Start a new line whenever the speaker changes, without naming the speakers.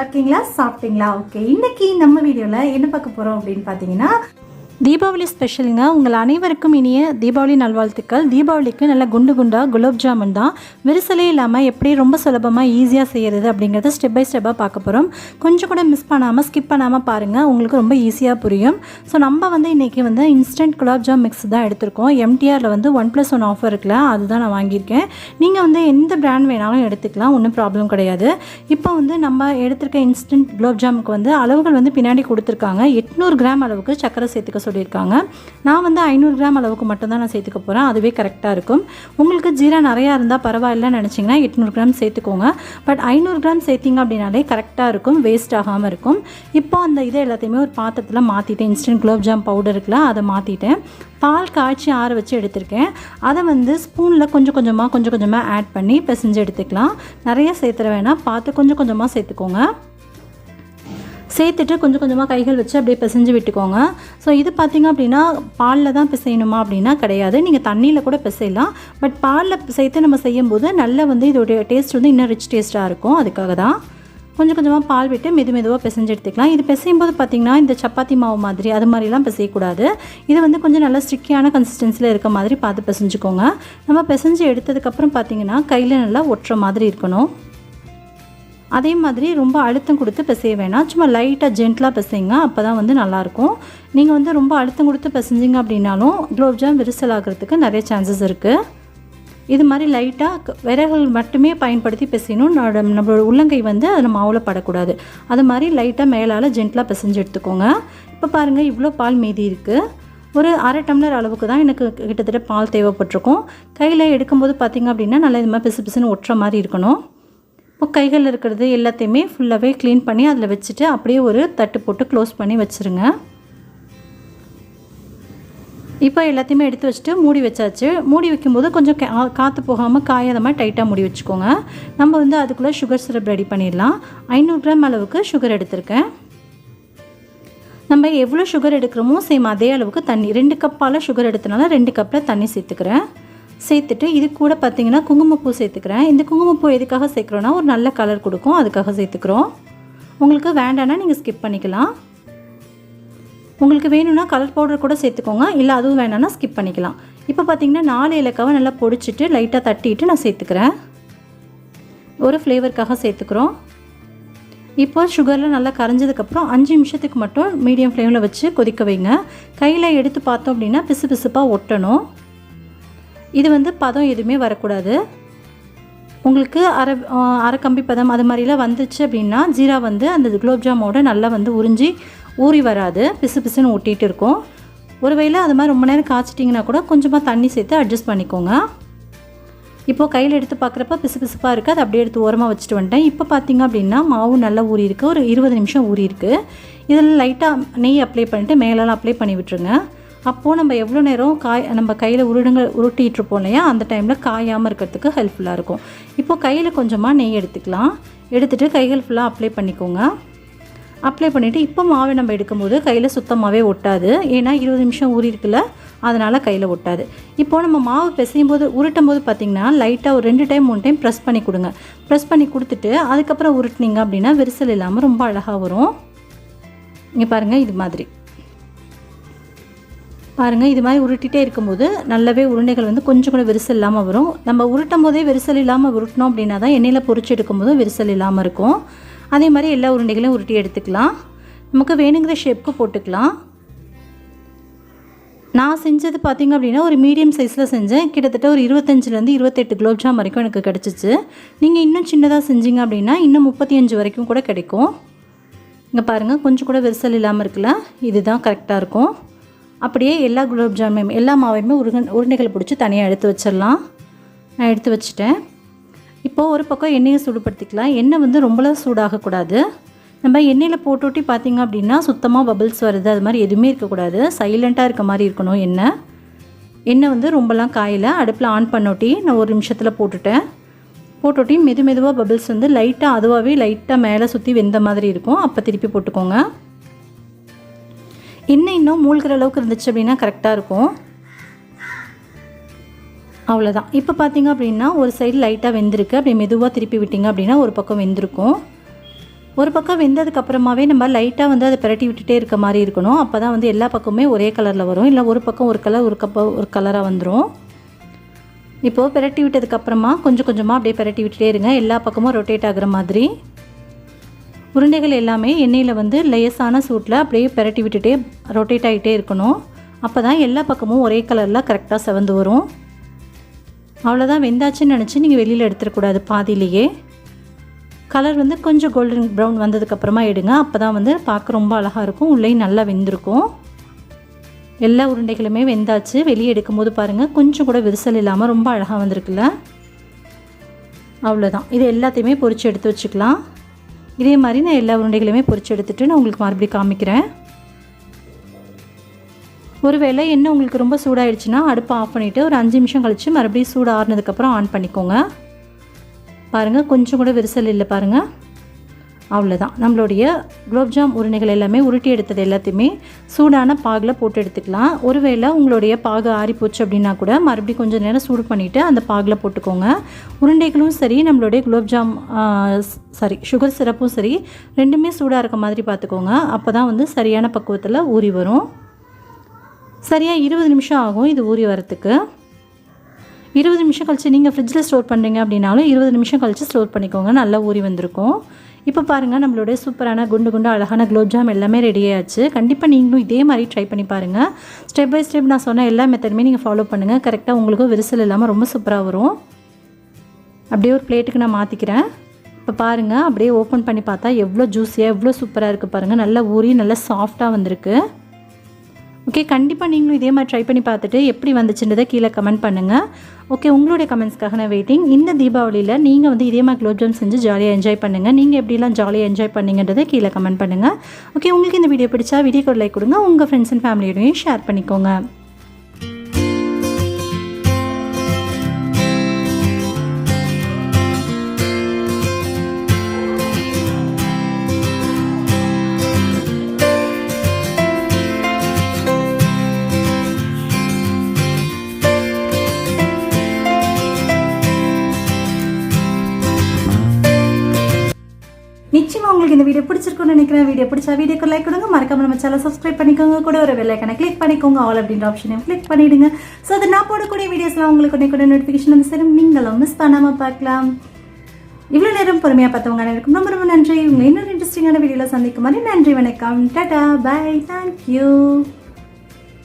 இருக்கீங்களா? சாப்பிட்டீங்களா? ஓகே, இன்னைக்கு நம்ம வீடியோவில் என்ன பார்க்க போகிறோம் அப்படின்னு பார்த்தீங்கன்னா, தீபாவளி ஸ்பெஷலுங்க. உங்கள் அனைவருக்கும் இனிய தீபாவளி நல்வாழ்த்துக்கள். தீபாவளிக்கு நல்ல குண்டு குண்டாக குலாப் ஜாமுன் தான் விரிசலே இல்லாமல் எப்படி ரொம்ப சுலபமாக ஈஸியாக செய்கிறது அப்படிங்கிறத ஸ்டெப் பை ஸ்டெப்பாக பார்க்க போகிறோம். கொஞ்சம் கூட மிஸ் பண்ணாமல் ஸ்கிப் பண்ணாமல் பாருங்கள், உங்களுக்கு ரொம்ப ஈஸியாக புரியும். ஸோ நம்ம இன்றைக்கி இன்ஸ்டன்ட் குலாப் ஜாம் மிக்ஸ் தான் எடுத்திருக்கோம். எம்டிஆரில் 1+1 ஆஃபர் இருக்குல்ல, அதுதான் நான் வாங்கியிருக்கேன். நீங்கள் எந்த பிராண்ட் வேணாலும் எடுத்துக்கலாம், ஒன்றும் ப்ராப்ளம் கிடையாது. இப்போ நம்ம எடுத்திருக்க இன்ஸ்டன்ட் குலாப் ஜாமுக்கு அளவுகள் பின்னாடி கொடுத்துருக்காங்க. 800 கிராம் அளவுக்கு சக்கரை சேர்த்துக்க சொல்லியிருக்காங்க. நான் 500 கிராம் அளவுக்கு மட்டும்தான் நான் சேர்த்துக்க போகிறேன். அதுவே கரெக்டாக இருக்கும். உங்களுக்கு ஜீரா நிறையா இருந்தால் பரவாயில்லன்னு நினச்சிங்கன்னா 800 கிராம் சேர்த்துக்கோங்க. பட் 500 கிராம் சேர்த்திங்க அப்படின்னாலே கரெக்டாக இருக்கும், வேஸ்ட் ஆகாமல் இருக்கும். இப்போ இதை எல்லாத்தையுமே ஒரு பாத்திரத்தில் மாற்றிட்டேன். இன்ஸ்டன்ட் குலாப் ஜாம் பவுடர் இருக்குல்ல, அதை மாற்றிட்டேன். பால் காய்ச்சி ஆற வச்சு எடுத்திருக்கேன். அதை ஸ்பூனில் கொஞ்சம் கொஞ்சமாக ஆட் பண்ணி பிசைஞ்சு எடுத்துக்கலாம். நிறைய சேர்த்துற வேணாம், பார்த்து கொஞ்சம் கொஞ்சமாக சேர்த்துக்கோங்க. சேர்த்துட்டு கொஞ்சம் கொஞ்சமாக கைகள் வச்சு அப்படியே பிசைஞ்சு விட்டுக்கோங்க. ஸோ இது பார்த்திங்க அப்படின்னா பாலில் தான் பிசையணுமா அப்படின்னா கிடையாது, நீங்கள் தண்ணியில் கூட பிசையலாம். பட் பாலில் சேர்த்து நம்ம செய்யும்போது நல்ல இதோடைய டேஸ்ட் இன்னும் ரிச் டேஸ்ட்டாக இருக்கும். அதுக்காக தான் கொஞ்சம் கொஞ்சமாக பால் விட்டு மெதுவாக பிசைஞ்சு எடுத்துக்கலாம். இது பிசையும் போது பார்த்திங்கன்னா இந்த சப்பாத்தி மாவு மாதிரி அது மாதிரிலாம் பிசையக்கூடாது. இது கொஞ்சம் நல்லா ஸ்ட்ரிக்கியான கன்சிஸ்டன்சியில் இருக்க மாதிரி பார்த்து பிசைஞ்சுக்கோங்க. நம்ம பிசைஞ்சு எடுத்ததுக்கப்புறம் பார்த்திங்கன்னா கையில் நல்லா ஒட்டுற மாதிரி இருக்கணும். அதே மாதிரி ரொம்ப அழுத்தம் கொடுத்து பிசைய வேணாம், சும்மா லைட்டாக ஜென்டலாக பிசைங்க, அப்போ தான் நல்லாயிருக்கும். நீங்கள் ரொம்ப அழுத்தம் கொடுத்து பிசைஞ்சிங்க அப்படின்னாலும் குலாப் ஜாம் விரிசல் ஆகிறதுக்கு நிறைய சான்சஸ் இருக்குது. இது மாதிரி லைட்டாக விரல்கள் மட்டுமே பயன்படுத்தி பிசையணும். நம்மளோட உள்ளங்கை அது மாவில் படக்கூடாது. அது மாதிரி லைட்டாக மேலால் ஜென்டலாக பிசைஞ்சு எடுத்துக்கோங்க. இப்போ பாருங்கள், இவ்வளோ பால் மீதி இருக்குது. ஒரு அரை டம்ளர் அளவுக்கு தான் எனக்கு கிட்டத்தட்ட பால் தேவைப்பட்டிருக்கும். கையில் எடுக்கும்போது பார்த்திங்க அப்படின்னா நல்லா இது மாதிரி பிசுன்னு ஒட்டுற மாதிரி இருக்கணும். இப்போ கைகளில் இருக்கிறது எல்லாத்தையுமே ஃபுல்லாகவே க்ளீன் பண்ணி அதில் வச்சுட்டு அப்படியே ஒரு தட்டு போட்டு க்ளோஸ் பண்ணி வச்சுருங்க. இப்போ எல்லாத்தையுமே எடுத்து வச்சுட்டு மூடி வச்சாச்சு. மூடி வைக்கும்போது கொஞ்சம் காற்று போகாமல் காயாத மாதிரி டைட்டாக மூடி வச்சுக்கோங்க. நம்ம அதுக்குள்ளே சுகர் சிரப் ரெடி பண்ணிடலாம். 500 கிராம் அளவுக்கு சுகர் எடுத்திருக்கேன். நம்ம எவ்வளோ சுகர் எடுக்கிறோமோ சேம் அதே அளவுக்கு தண்ணி, 2 கப்பால் சுகர் எடுத்தனால 2 கப்பில் தண்ணி சேர்த்துக்கிறேன். சேர்த்துட்டு இது கூட பார்த்திங்கன்னா குங்குமப்பூ சேர்த்துக்கிறேன். இந்த குங்குமப்பூ எதுக்காக சேர்க்குறோன்னா ஒரு நல்ல கலர் கொடுக்கும், அதுக்காக சேர்த்துக்கிறோம். உங்களுக்கு வேண்டான்னா நீங்கள் ஸ்கிப் பண்ணிக்கலாம். உங்களுக்கு வேணும்னா கலர் பவுடர் கூட சேர்த்துக்கோங்க, இல்லை அதுவும் வேணான்னா ஸ்கிப் பண்ணிக்கலாம். இப்போ பார்த்திங்கன்னா 4 ஏலக்காவை நல்லா பொடிச்சிட்டு லைட்டாக தட்டிட்டு நான் சேர்த்துக்கிறேன். ஒரு ஃப்ளேவருக்காக சேர்த்துக்கிறோம். இப்போ சுகரில் நல்லா கரைஞ்சதுக்கப்புறம் 5 நிமிஷத்துக்கு மட்டும் மீடியம் ஃப்ளேமில் வச்சு கொதிக்க வைங்க. கையில் எடுத்து பார்த்தோம் அப்படின்னா பிசுப்பாக ஒட்டணும். இது பதம் எதுவுமே வரக்கூடாது. உங்களுக்கு அரை கம்பி பதம் அது மாதிரிலாம் வந்துச்சு அப்படின்னா ஜீரா அந்த குலாப் ஜாமோட நல்லா உறிஞ்சி ஊறி வராது, பிசுன்னு ஒட்டிகிட்டு இருக்கும். ஒருவேளை அது மாதிரி ரொம்ப நேரம் காய்ச்சிட்டிங்கன்னா கூட கொஞ்சமாக தண்ணி சேர்த்து அட்ஜஸ்ட் பண்ணிக்கோங்க. இப்போது கையில் எடுத்து பார்க்குறப்ப பிசுப்பாக இருக்குது, அதை அப்படியே எடுத்து ஓரமாக வச்சுட்டு வந்துட்டேன். இப்போ பார்த்திங்க அப்படின்னா மாவு நல்லா ஊறி இருக்குது, ஒரு 20 நிமிஷம் ஊறி இருக்குது. இதில் லைட்டாக நெய் அப்ளை பண்ணிவிட்டு மேலெல்லாம் அப்ளை பண்ணி விட்டுருங்க. அப்போது நம்ம எவ்வளோ நேரம் நம்ம கையில் உருட்டிகிட்ருப்போம் இல்லையா, அந்த டைமில் காயாமல் இருக்கிறதுக்கு ஹெல்ப்ஃபுல்லாக இருக்கும். இப்போது கையில் கொஞ்சமாக நெய் எடுத்துக்கலாம். எடுத்துகிட்டு கைகள் ஃபுல்லாக அப்ளை பண்ணிக்கோங்க. அப்ளை பண்ணிவிட்டு இப்போ மாவை நம்ம எடுக்கும்போது கையில் சுத்தமாகவே ஒட்டாது, ஏன்னா 20 நிமிஷம் ஊறி இருக்குல்ல, அதனால் கையில் ஒட்டாது. இப்போது நம்ம மாவு பிசையும் போது உருட்டும் போது பார்த்திங்கன்னா லைட்டாக ஒரு 2 டைம் 3 டைம் ப்ரெஸ் பண்ணி கொடுங்க. ப்ரெஸ் பண்ணி கொடுத்துட்டு அதுக்கப்புறம் உருட்டினீங்க அப்படின்னா விரிசல் இல்லாமல் ரொம்ப அழகாக வரும். இங்கே பாருங்கள், இது மாதிரி பாருங்கள். இது மாதிரி உருட்டிகிட்டே இருக்கும்போது நல்லாவே உருண்டைகள் கொஞ்சம் கூட விரிசல் இல்லாமல் வரும். நம்ம உருட்டும் போதே விரிசல் இல்லாமல் உருட்டினோம் அப்படின்னா தான் எண்ணெயில் பொரிச்சு எடுக்கும்போது விரிசல் இல்லாமல் இருக்கும். அதே மாதிரி எல்லா உருண்டைகளையும் உருட்டி எடுத்துக்கலாம். நமக்கு வேணுங்கிற ஷேப்புக்கு போட்டுக்கலாம். நான் செஞ்சது பார்த்திங்க அப்படின்னா ஒரு மீடியம் சைஸில் செஞ்சேன். கிட்டத்தட்ட ஒரு 25லேருந்து 28 குலாப் ஜாம் வரைக்கும் எனக்கு கிடச்சிச்சு. நீங்கள் இன்னும் சின்னதாக செஞ்சீங்க அப்படின்னா இன்னும் 35 வரைக்கும் கூட கிடைக்கும். இங்கே பாருங்கள், கொஞ்சம் கூட விரிசல் இல்லாமல் இருக்குல்ல, இதுதான் கரெக்டாக இருக்கும். அப்படியே எல்லா குலாப் ஜாமையும் எல்லா மாவையுமே உருண்டைகள் பிடிச்சி தனியாக எடுத்து வச்சிடலாம். நான் எடுத்து வச்சுட்டேன். இப்போது ஒரு பக்கம் எண்ணெயை சூடுபடுத்திக்கலாம். எண்ணெய் ரொம்பலாம் சூடாகக்கூடாது. நம்ம எண்ணெயில் போட்டுவிட்டு பார்த்திங்க அப்படின்னா சுத்தமாக பபிள்ஸ் வருது, அது மாதிரி எதுவுமே இருக்கக்கூடாது. சைலண்ட்டாக இருக்க மாதிரி இருக்கணும். எண்ணெய் ரொம்பலாம் காயில் அடுப்பில் ஆன் பண்ணோட்டி நான் 1 நிமிஷத்தில் போட்டுவிட்டு மெதுவாக பபிள்ஸ் லைட்டாக அதுவாகவே லைட்டாக மேலே சுற்றி வெந்த மாதிரி இருக்கும். அப்போ திருப்பி போட்டுக்கோங்க. இன்னும் மூழ்கிற அளவுக்கு இருந்துச்சு அப்படின்னா கரெக்டாக இருக்கும். அவ்வளோதான். இப்போ பார்த்திங்க அப்படின்னா ஒரு சைடு லைட்டாக வெந்திருக்கு. அப்படி மெதுவாக திருப்பி விட்டிங்க அப்படின்னா ஒரு பக்கம் வெந்திருக்கும். ஒரு பக்கம் வெந்ததுக்கு அப்புறமாவே நம்ம லைட்டாக வந்து அதை பிரட்டி விட்டுட்டே இருக்க மாதிரி இருக்கணும். அப்போ தான் வந்து எல்லா பக்கமுமே ஒரே கலரில் வரும். இல்லை ஒரு பக்கம் ஒரு கலர் ஒரு கலராக வந்துடும். இப்போது பிரட்டி விட்டதுக்கப்புறமா கொஞ்சம் கொஞ்சமாக அப்படியே பிரட்டி விட்டுட்டே இருங்க, எல்லா பக்கமும் ரொட்டேட் ஆகிற மாதிரி. உருண்டைகள் எல்லாமே எண்ணெயில் வந்து லேசான சூட்டில் அப்படியே பிரட்டி விட்டுட்டே ரொட்டேட் ஆகிட்டே இருக்கணும். அப்போ தான் எல்லா பக்கமும் ஒரே கலரில் கரெக்டாக செவந்து வரும். அவ்வளோதான், வெந்தாச்சுன்னு நினச்சி நீங்கள் வெளியில் எடுத்துடக்கூடாது. பாதியிலேயே கலர் வந்து கொஞ்சம் கோல்டன் ப்ரௌன் வந்ததுக்கப்புறமா எடுங்க. அப்போ தான் வந்து பார்க்க ரொம்ப அழகாக இருக்கும், உள்ளேயும் நல்லா வெந்திருக்கும். எல்லா உருண்டைகளுமே வெந்தாச்சு. வெளியே எடுக்கும்போது பாருங்கள் கொஞ்சம் கூட விரிசல் இல்லாமல் ரொம்ப அழகாக வந்திருக்குல்ல. அவ்வளோதான், இது எல்லாத்தையுமே பொரித்து எடுத்து வச்சுக்கலாம். இதே மாதிரி நான் எல்லா உருண்டைகளுமே பொரித்து எடுத்துகிட்டு நான் உங்களுக்கு மறுபடியும் காமிக்கிறேன். ஒருவேளை எண்ணெய் உங்களுக்கு ரொம்ப சூடாகிடுச்சுன்னா அடுப்பை ஆஃப் பண்ணிவிட்டு ஒரு 5 நிமிஷம் கழித்து மறுபடியும் சூடு ஆறுனதுக்கப்புறம் ஆன் பண்ணிக்கோங்க. பாருங்கள் கொஞ்சம் கூட விரிசல் இல்லை பாருங்கள். அவ்வளோதான், நம்மளுடைய குலோப்ஜாம் உருண்டைகள் எல்லாமே உருட்டி எடுத்தது எல்லாத்தையுமே சூடான பாகில் போட்டு எடுத்துக்கலாம். ஒருவேளை உங்களுடைய பாகு ஆறிப்போச்சு அப்படின்னா கூட மறுபடியும் கொஞ்சம் நேரம் சூடு பண்ணிவிட்டு அந்த பாகில் போட்டுக்கோங்க. உருண்டைகளும் சரி, நம்மளுடைய குலோப்ஜாம் சுகர் சிரப்பும் சரி, ரெண்டுமே சூடாக இருக்க மாதிரி பார்த்துக்கோங்க. அப்போ தான் வந்து சரியான பக்குவத்தில் ஊறி வரும். சரியாக 20 நிமிஷம் ஆகும் இது ஊறி வரத்துக்கு. 20 நிமிஷம் கழித்து நீங்கள் ஃப்ரிட்ஜில் ஸ்டோர் பண்ணுறீங்க அப்படின்னாலும் 20 நிமிஷம் கழித்து ஸ்டோர் பண்ணிக்கோங்க, நல்லா ஊறி வந்திருக்கும். இப்போ பாருங்கள் நம்மளுடைய சூப்பரான குண்டு அழகான குலோப்ஜாம் எல்லாமே ரெடி ஆயாச்சு. கண்டிப்பாக நீங்களும் இதே மாதிரி ட்ரை பண்ணி பாருங்கள். ஸ்டெப் பை ஸ்டெப் நான் சொன்ன எல்லா மெத்தடுமே நீங்கள் ஃபாலோ பண்ணுங்கள். கரெக்டாக உங்களுக்கும் விரிசல் இல்லாமல் ரொம்ப சூப்பராக வரும். அப்படியே ஒரு பிளேட்டுக்கு நான் மாற்றிக்கிறேன். இப்போ பாருங்கள் அப்படியே ஓப்பன் பண்ணி பார்த்தா எவ்வளோ ஜூஸியாக எவ்வளோ சூப்பராக இருக்குது பாருங்கள். நல்லா ஊறி நல்லா சாஃப்டாக வந்திருக்கு. ஓகே, கண்டிப்பாக நீங்களும் இதே மாதிரி ட்ரை பண்ணி பார்த்துட்டு எப்படி வந்துச்சுன்றதை கீழே கமெண்ட் பண்ணுங்கள். ஓகே, உங்களுடைய கமெண்ட்ஸ்க்காக நான் வெயிட்டிங். இந்த தீபாவளியில் நீங்கள் வந்து இதே மாதிரி குலோப்ஜாம் செஞ்சு ஜாலியாக என்ஜாய் பண்ணுங்கள். நீங்கள் எப்படிலாம் ஜாலியாக என்ஜாய் பண்ணிங்கன்றதை கீழே கமெண்ட் பண்ணுங்கள். ஓகே, உங்களுக்கு இந்த வீடியோ பிடிச்சா வீடியோக்கு ஒரு லைக் கொடுங்க, உங்கள் ஃப்ரெண்ட்ஸ் அண்ட் ஃபேமிலியோடையும் ஷேர் பண்ணிக்கோங்க. நிச்சயமாக உங்களுக்கு இந்த வீடியோ பிடிச்சிருக்குன்னு நினைக்கிறேன். வீடியோ பிடிச்சா வீடியோக்கு லைக் கொடுங்க, மறக்காம நம்ம சேனல் சப்ஸ்கிரைப் பண்ணிக்கோங்க, கூட ஒரு பெல் ஐகானை கிளிக் பண்ணிக்கோங்க, ஆல் அப்படின்ற ஆப்ஷனையும் கிளிக் பண்ணிவிடுங்க. ஸோ அது நான் போடக்கூடிய வீடியோஸ்லாம் உங்களுக்கு கூட நோட்டிஃபிகேஷன் வந்து சரி நீங்களும் மிஸ் பண்ணாமல் பார்க்கலாம். இவ்வளோ நேரம் பொறுமையாக பார்த்தவங்க அனைவருக்கும் ரொம்ப ரொம்ப நன்றி. உங்கள் இன்னொரு இன்ட்ரெஸ்டிங்கான வீடியோவில் சந்திக்கும் மாதிரி நன்றி, வணக்கம், டாடா, பை, தேங்க்யூ.